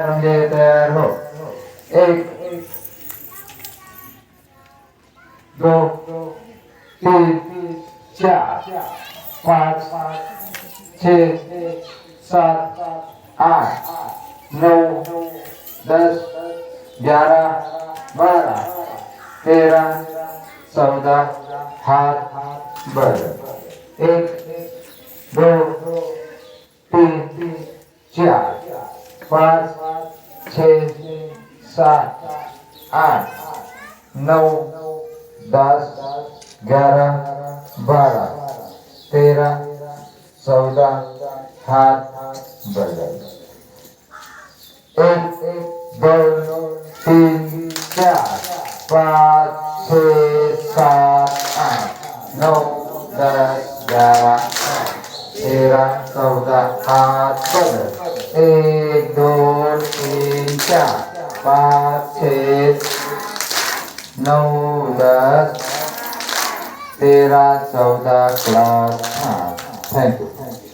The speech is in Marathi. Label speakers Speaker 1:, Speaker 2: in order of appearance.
Speaker 1: म्हणजे तयार हो. एक, दो, तीन, चार, पाच, छः, सात, आठ, नौ, 10, 11, 12, 13, 14, हाथ बढ़। एक, दो, तीन, चार, पाँच, छः, सात, आठ, नौ, 10, 11, 12, 13, 14, हाथ बढ़। एक, दो, तीन, चार, पाँच, छः, सात, आठ, नौ, 10, 11, 13, 14, हाथ बढ़। एक, दो, तीन, चार, पाँच, छः, 9, 10, 13, 14 क्लास। हाँ, थैंक यू।